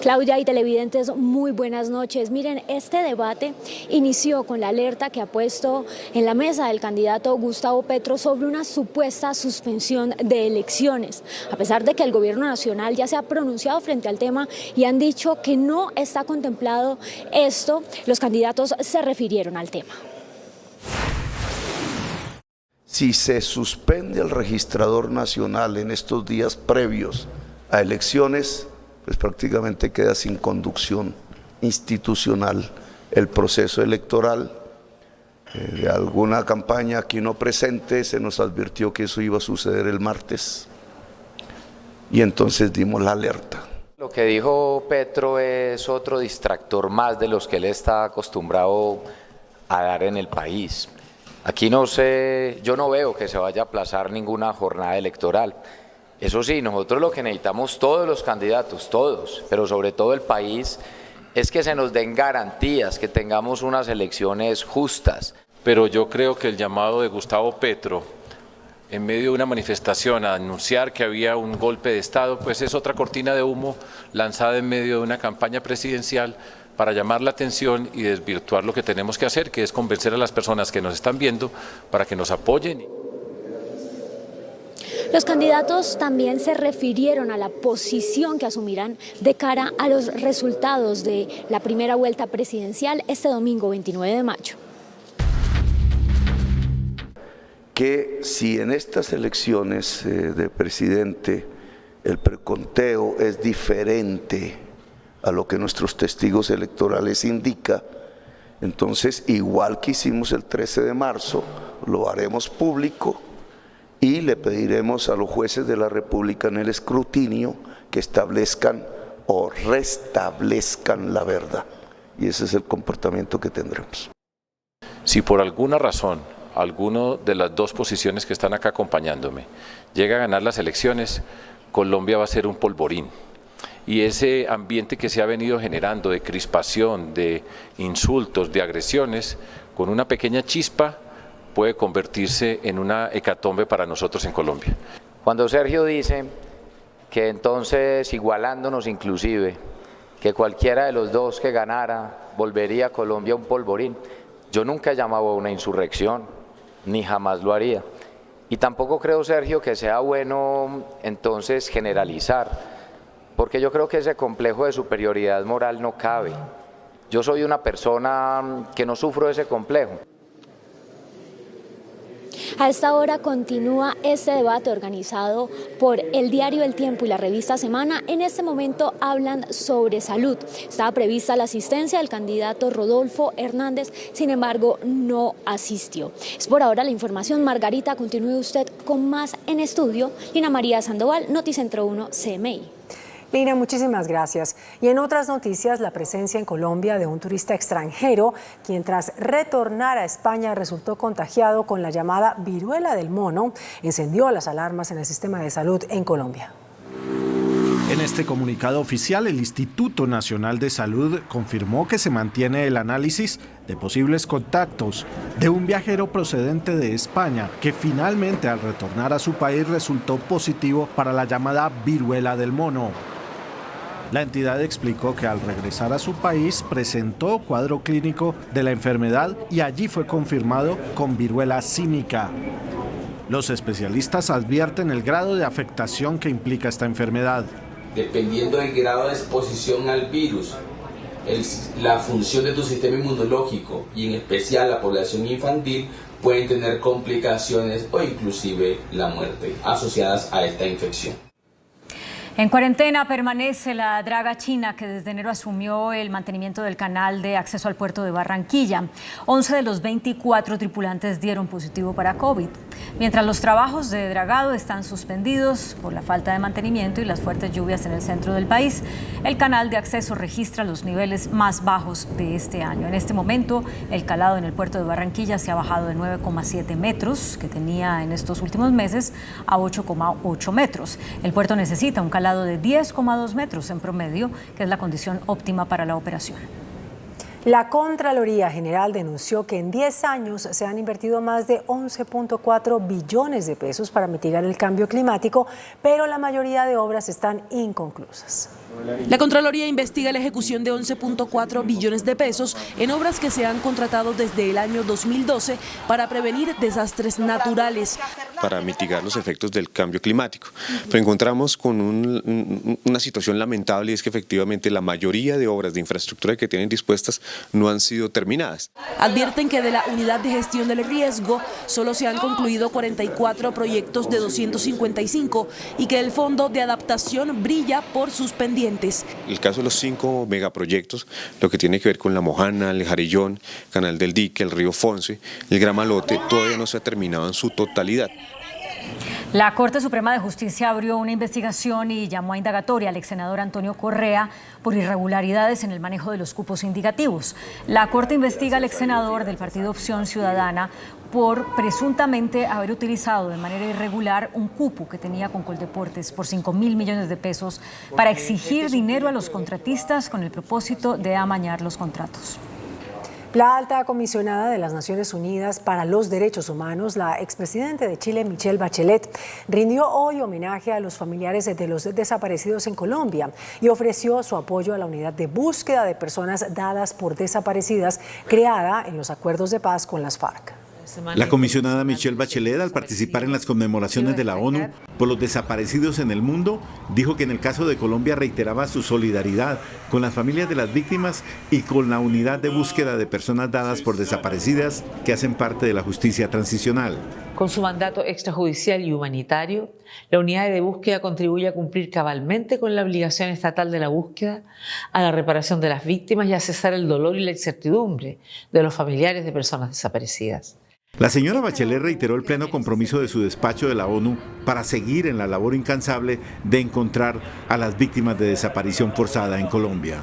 Claudia y televidentes, muy buenas noches. Miren, este debate inició con la alerta que ha puesto en la mesa el candidato Gustavo Petro sobre una supuesta suspensión de elecciones. A pesar de que el gobierno nacional ya se ha pronunciado frente al tema y han dicho que no está contemplado esto, los candidatos se refirieron al tema. Si se suspende al registrador nacional en estos días previos a elecciones, pues prácticamente queda sin conducción institucional el proceso electoral. De alguna campaña aquí no presente se nos advirtió que eso iba a suceder el martes y entonces dimos la alerta. Lo que dijo Petro es otro distractor más de los que él está acostumbrado a dar en el país. Aquí yo no veo que se vaya a aplazar ninguna jornada electoral. Eso sí, nosotros lo que necesitamos, todos los candidatos, todos, pero sobre todo el país, es que se nos den garantías, que tengamos unas elecciones justas. Pero yo creo que el llamado de Gustavo Petro, en medio de una manifestación a anunciar que había un golpe de Estado, pues es otra cortina de humo lanzada en medio de una campaña presidencial para llamar la atención y desvirtuar lo que tenemos que hacer, que es convencer a las personas que nos están viendo para que nos apoyen. Los candidatos también se refirieron a la posición que asumirán de cara a los resultados de la primera vuelta presidencial este domingo 29 de mayo. Que si en estas elecciones de presidente el preconteo es diferente a lo que nuestros testigos electorales indican, entonces igual que hicimos el 13 de marzo, lo haremos público y le pediremos a los jueces de la República en el escrutinio que establezcan o restablezcan la verdad. Y ese es el comportamiento que tendremos. Si por alguna razón alguno de las dos posiciones que están acá acompañándome llega a ganar las elecciones, Colombia va a ser un polvorín. Y ese ambiente que se ha venido generando de crispación, de insultos, de agresiones, con una pequeña chispa puede convertirse en una hecatombe para nosotros en Colombia. Cuando Sergio dice que entonces, igualándonos inclusive, que cualquiera de los dos que ganara volvería a Colombia un polvorín, yo nunca he llamado a una insurrección, ni jamás lo haría. Y tampoco creo, Sergio, que sea bueno entonces generalizar, porque yo creo que ese complejo de superioridad moral no cabe. Yo soy una persona que no sufro de ese complejo. A esta hora continúa este debate organizado por el diario El Tiempo y la revista Semana. En este momento hablan sobre salud. Estaba prevista la asistencia del candidato Rodolfo Hernández, sin embargo no asistió. Es por ahora la información. Margarita, continúe usted con más en estudio. Lina María Sandoval, Noticentro 1, CMI. Lina, muchísimas gracias. Y en otras noticias, la presencia en Colombia de un turista extranjero, quien tras retornar a España resultó contagiado con la llamada viruela del mono, encendió las alarmas en el sistema de salud en Colombia. En este comunicado oficial, el Instituto Nacional de Salud confirmó que se mantiene el análisis de posibles contactos de un viajero procedente de España que finalmente al retornar a su país resultó positivo para la llamada viruela del mono. La entidad explicó que al regresar a su país presentó cuadro clínico de la enfermedad y allí fue confirmado con viruela símica. Los especialistas advierten el grado de afectación que implica esta enfermedad. Dependiendo del grado de exposición al virus, la función de tu sistema inmunológico y en especial la población infantil pueden tener complicaciones o inclusive la muerte asociadas a esta infección. En cuarentena permanece la draga china que desde enero asumió el mantenimiento del canal de acceso al puerto de Barranquilla. 11 de los 24 tripulantes dieron positivo para COVID. Mientras los trabajos de dragado están suspendidos por la falta de mantenimiento y las fuertes lluvias en el centro del país, el canal de acceso registra los niveles más bajos de este año. En este momento, el calado en el puerto de Barranquilla se ha bajado de 9,7 metros, que tenía en estos últimos meses, a 8,8 metros. El puerto necesita un calado de 10,2 metros en promedio, que es la condición óptima para la operación. La Contraloría General denunció que en 10 años se han invertido más de 11.4 billones de pesos para mitigar el cambio climático, pero la mayoría de obras están inconclusas. La Contraloría investiga la ejecución de 11.4 billones de pesos en obras que se han contratado desde el año 2012 para prevenir desastres naturales. Para mitigar los efectos del cambio climático. Pero encontramos con una situación lamentable y es que efectivamente la mayoría de obras de infraestructura que tienen dispuestas no han sido terminadas. Advierten que de la unidad de gestión del riesgo solo se han concluido 44 proyectos de 255 y que el fondo de adaptación brilla por sus pendientes. El caso de los 5 megaproyectos, lo que tiene que ver con La Mojana, el Jarillón, Canal del Dique, el Río Fonce, el Gramalote, todavía no se ha terminado en su totalidad. La Corte Suprema de Justicia abrió una investigación y llamó a indagatoria al ex senador Antonio Correa por irregularidades en el manejo de los cupos indicativos. La Corte investiga al ex senador del partido Opción Ciudadana por presuntamente haber utilizado de manera irregular un cupo que tenía con Coldeportes por 5.000 millones de pesos para exigir dinero a los contratistas con el propósito de amañar los contratos. La alta comisionada de las Naciones Unidas para los Derechos Humanos, la expresidenta de Chile, Michelle Bachelet, rindió hoy homenaje a los familiares de los desaparecidos en Colombia y ofreció su apoyo a la unidad de búsqueda de personas dadas por desaparecidas creada en los acuerdos de paz con las FARC. La comisionada Michelle Bachelet, al participar en las conmemoraciones de la ONU por los desaparecidos en el mundo, dijo que en el caso de Colombia reiteraba su solidaridad con las familias de las víctimas y con la unidad de búsqueda de personas dadas por desaparecidas que hacen parte de la justicia transicional. Con su mandato extrajudicial y humanitario, la unidad de búsqueda contribuye a cumplir cabalmente con la obligación estatal de la búsqueda, a la reparación de las víctimas y a cesar el dolor y la incertidumbre de los familiares de personas desaparecidas. La señora Bachelet reiteró el pleno compromiso de su despacho de la ONU para seguir en la labor incansable de encontrar a las víctimas de desaparición forzada en Colombia.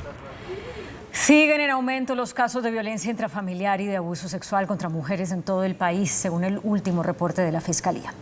Siguen en aumento los casos de violencia intrafamiliar y de abuso sexual contra mujeres en todo el país, según el último reporte de la Fiscalía.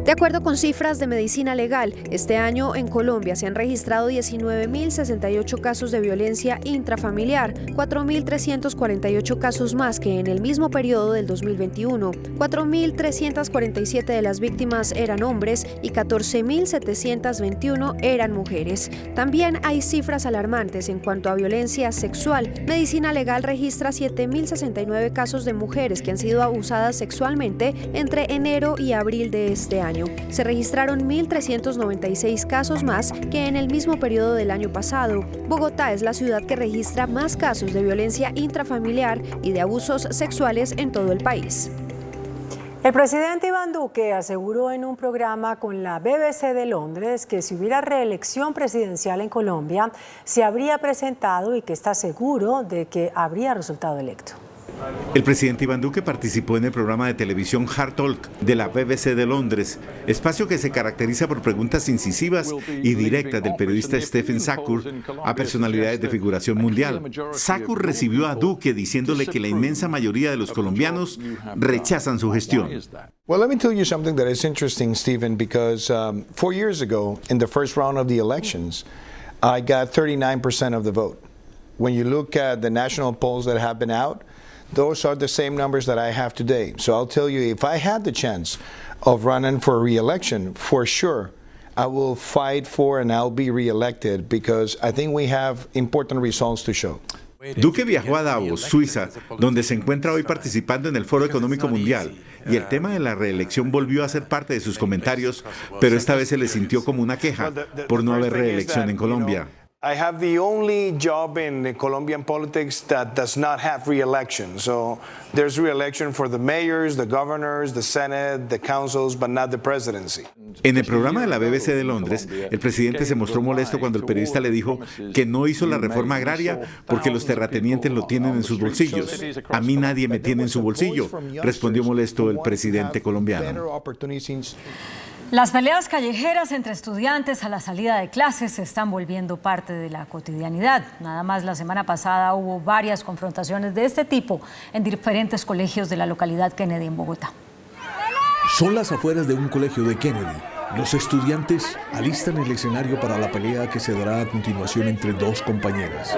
De acuerdo con cifras de Medicina Legal, este año en Colombia se han registrado 19.068 casos de violencia intrafamiliar, 4.348 casos más que en el mismo periodo del 2021. 4.347 de las víctimas eran hombres y 14.721 eran mujeres. También hay cifras alarmantes en cuanto a violencia sexual. Medicina Legal registra 7.069 casos de mujeres que han sido abusadas sexualmente entre enero y abril de este año. Se registraron 1.396 casos más que en el mismo periodo del año pasado. Bogotá es la ciudad que registra más casos de violencia intrafamiliar y de abusos sexuales en todo el país. El presidente Iván Duque aseguró en un programa con la BBC de Londres que si hubiera reelección presidencial en Colombia, se habría presentado y que está seguro de que habría resultado electo. El presidente Iván Duque participó en el programa de televisión Hard Talk de la BBC de Londres, espacio que se caracteriza por preguntas incisivas y directas del periodista Stephen Sakur a personalidades de figuración mundial. Sakur recibió a Duque diciéndole que la inmensa mayoría de los colombianos rechazan su gestión. Well, let me tell you something that is interesting, Stephen, because 4 years ago, in the first round of the elections, I got 39% of the vote. When you look at the national polls that have been out, those are the same numbers that I have today. So I'll tell you, if I had the chance of running for re-election, for sure, I will fight for and I'll be re-elected because I think we have important results to show. Duque viajó a Davos, Suiza, donde se encuentra hoy participando en el Foro Económico Mundial, y el tema de la reelección volvió a ser parte de sus comentarios, pero esta vez se le sintió como una queja por no haber reelección en Colombia. I have the only job in Colombian politics that does not have re-election. So there's re-election for the mayors, the governors, the Senate, the councils, but not the presidency. En el programa de la BBC de Londres, el presidente se mostró molesto cuando el periodista le dijo que no hizo la reforma agraria porque los terratenientes lo tienen en sus bolsillos. A mí nadie me tiene en su bolsillo, respondió molesto el presidente colombiano. Las peleas callejeras entre estudiantes a la salida de clases se están volviendo parte de la cotidianidad. Nada más la semana pasada hubo varias confrontaciones de este tipo en diferentes colegios de la localidad Kennedy en Bogotá. Son las afueras de un colegio de Kennedy. Los estudiantes alistan el escenario para la pelea que se dará a continuación entre dos compañeras.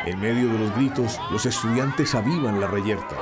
En medio de los gritos, los estudiantes avivan la reyerta.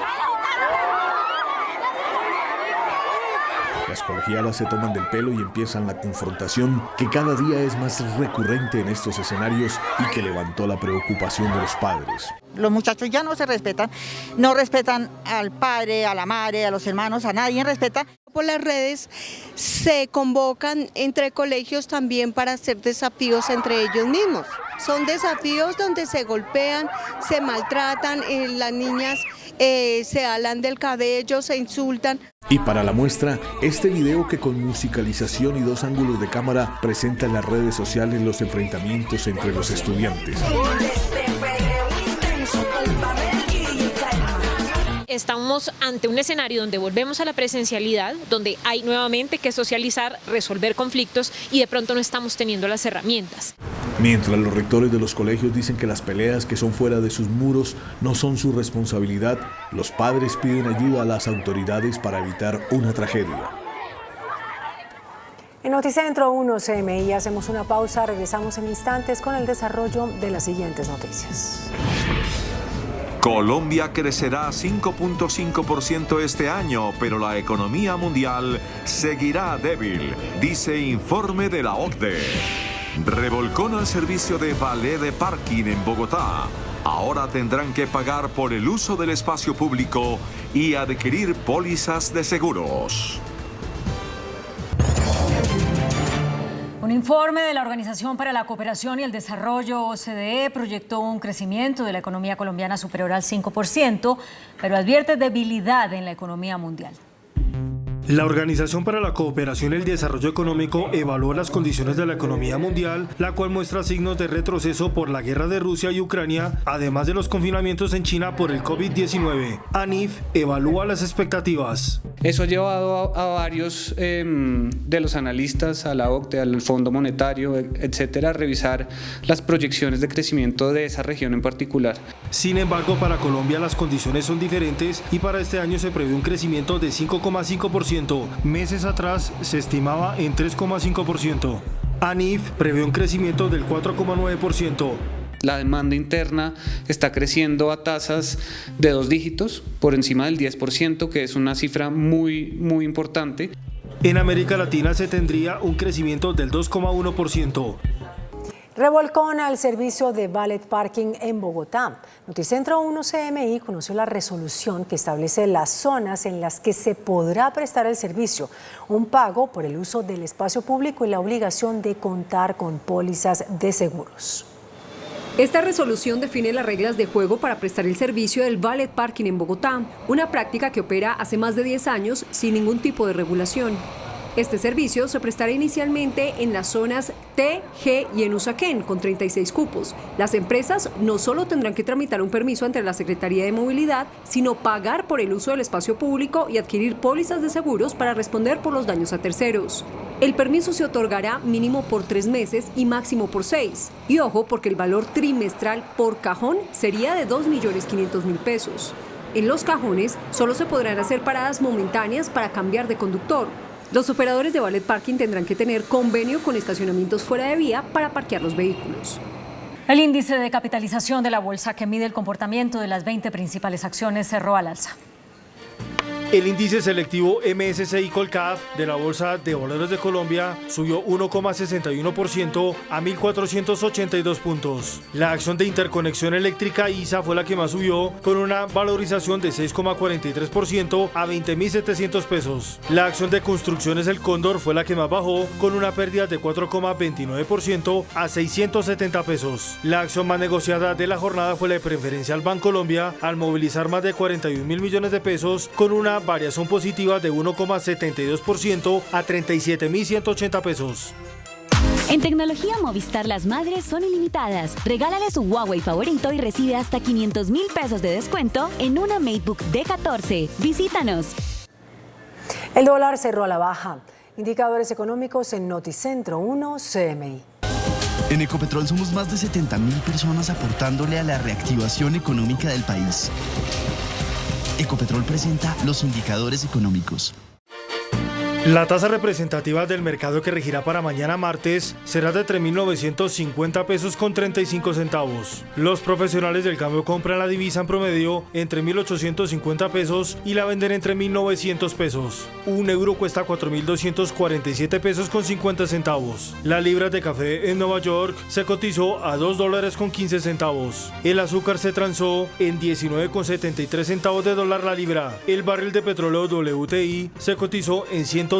Las colegialas se toman del pelo y empiezan la confrontación que cada día es más recurrente en estos escenarios y que levantó la preocupación de los padres. Los muchachos ya no se respetan, no respetan al padre, a la madre, a los hermanos, a nadie respeta. Por las redes se convocan entre colegios también para hacer desafíos entre ellos mismos. Son desafíos donde se golpean, se maltratan, las niñas se alan del cabello, se insultan. Y para la muestra, este video que con musicalización y 2 ángulos de cámara presenta en las redes sociales los enfrentamientos entre los estudiantes. Estamos ante un escenario donde volvemos a la presencialidad, donde hay nuevamente que socializar, resolver conflictos y de pronto no estamos teniendo las herramientas. Mientras los rectores de los colegios dicen que las peleas que son fuera de sus muros no son su responsabilidad, los padres piden ayuda a las autoridades para evitar una tragedia. En Noticentro 1 CMI hacemos una pausa, regresamos en instantes con el desarrollo de las siguientes noticias. Colombia crecerá 5.5% este año, pero la economía mundial seguirá débil, dice informe de la OCDE. Revolcón al servicio de valet de parking en Bogotá. Ahora tendrán que pagar por el uso del espacio público y adquirir pólizas de seguros. Un informe de la Organización para la Cooperación y el Desarrollo, OCDE, proyectó un crecimiento de la economía colombiana superior al 5%, pero advierte debilidad en la economía mundial. La Organización para la Cooperación y el Desarrollo Económico evaluó las condiciones de la economía mundial, la cual muestra signos de retroceso por la guerra de Rusia y Ucrania, además de los confinamientos en China por el COVID-19. ANIF evalúa las expectativas. Eso ha llevado a varios de los analistas, a la OCDE, al Fondo Monetario, etcétera, a revisar las proyecciones de crecimiento de esa región en particular. Sin embargo, para Colombia las condiciones son diferentes y para este año se prevé un crecimiento de 5,5%. Meses atrás se estimaba en 3,5%. ANIF prevé un crecimiento del 4,9%. La demanda interna está creciendo a tasas de 2 dígitos, por encima del 10%, que es una cifra muy importante. En América Latina se tendría un crecimiento del 2,1%. Revolcón al servicio de valet parking en Bogotá. Noticentro 1 CMI conoció la resolución que establece las zonas en las que se podrá prestar el servicio, un pago por el uso del espacio público y la obligación de contar con pólizas de seguros. Esta resolución define las reglas de juego para prestar el servicio del valet parking en Bogotá, una práctica que opera hace más de 10 años sin ningún tipo de regulación. Este servicio se prestará inicialmente en las zonas T, G y en Usaquén, con 36 cupos. Las empresas no solo tendrán que tramitar un permiso ante la Secretaría de Movilidad, sino pagar por el uso del espacio público y adquirir pólizas de seguros para responder por los daños a terceros. El permiso se otorgará mínimo por 3 meses y máximo por 6. Y ojo, porque el valor trimestral por cajón sería de 2.500.000 pesos. En los cajones solo se podrán hacer paradas momentáneas para cambiar de conductor. Los operadores de valet parking tendrán que tener convenio con estacionamientos fuera de vía para parquear los vehículos. El índice de capitalización de la bolsa, que mide el comportamiento de las 20 principales acciones, cerró al alza. El índice selectivo MSCI Colcap de la Bolsa de Valores de Colombia subió 1,61% a 1.482 puntos. La acción de interconexión eléctrica ISA fue la que más subió, con una valorización de 6,43% a 20.700 pesos. La acción de construcciones El Cóndor fue la que más bajó, con una pérdida de 4,29% a 670 pesos. La acción más negociada de la jornada fue la de Preferencial Bancolombia, al movilizar más de 41.000 millones de pesos, con una variación positiva de 1,72% a 37.180 pesos. En Tecnología Movistar las madres son ilimitadas. Regálale su Huawei favorito y recibe hasta 500.000 pesos de descuento en una MateBook D14. Visítanos. El dólar cerró a la baja. Indicadores económicos en Noticentro 1 CMI. En Ecopetrol somos más de 70.000 personas aportándole a la reactivación económica del país. Ecopetrol presenta los indicadores económicos. La tasa representativa del mercado que regirá para mañana martes será de 3.950 pesos con 35 centavos. Los profesionales del cambio compran la divisa en promedio entre 1.850 pesos y la venden entre 1.900 pesos. Un euro cuesta 4.247 pesos con 50 centavos. La libra de café en Nueva York se cotizó a $2 con 15 centavos. El azúcar se transó en 19,73 centavos de dólar la libra. El barril de petróleo WTI se cotizó en $110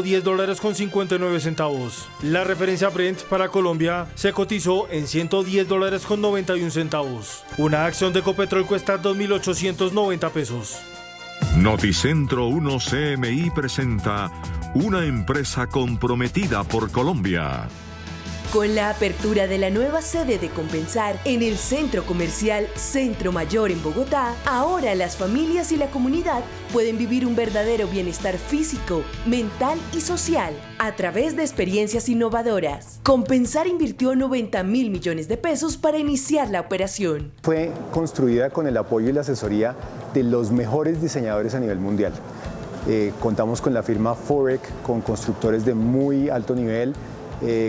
con 59 centavos. La referencia Brent para Colombia se cotizó en $110 con 91 centavos. Una acción de Ecopetrol cuesta 2.890 pesos. Noticentro 1 CMI presenta una empresa comprometida por Colombia. Con la apertura de la nueva sede de Compensar en el Centro Comercial Centro Mayor en Bogotá, ahora las familias y la comunidad pueden vivir un verdadero bienestar físico, mental y social a través de experiencias innovadoras. Compensar invirtió 90.000 millones de pesos para iniciar la operación. Fue construida con el apoyo y la asesoría de los mejores diseñadores a nivel mundial. Contamos con la firma Forec, con constructores de muy alto nivel,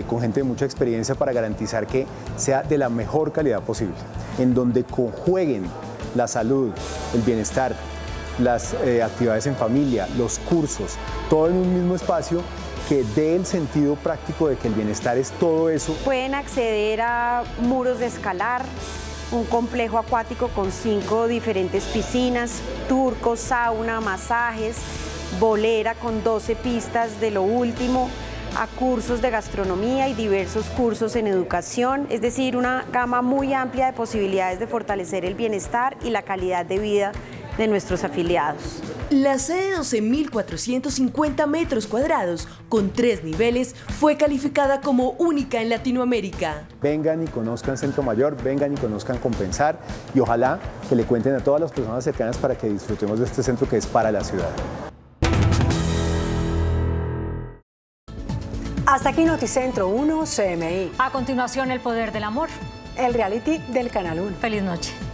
con gente de mucha experiencia para garantizar que sea de la mejor calidad posible, en donde conjueguen la salud, el bienestar, las actividades en familia, los cursos, todo en un mismo espacio que dé el sentido práctico de que el bienestar es todo eso. Pueden acceder a muros de escalar, un complejo acuático con 5 diferentes piscinas, turcos, sauna, masajes, bolera con 12 pistas de lo último, a cursos de gastronomía y diversos cursos en educación, es decir, una gama muy amplia de posibilidades de fortalecer el bienestar y la calidad de vida de nuestros afiliados. La sede de 12.450 metros cuadrados con 3 niveles fue calificada como única en Latinoamérica. Vengan y conozcan Centro Mayor, vengan y conozcan Compensar y ojalá que le cuenten a todas las personas cercanas para que disfrutemos de este centro que es para la ciudad. Hasta aquí Noticentro 1 CMI. A continuación, El Poder del Amor. El reality del Canal 1. Feliz noche.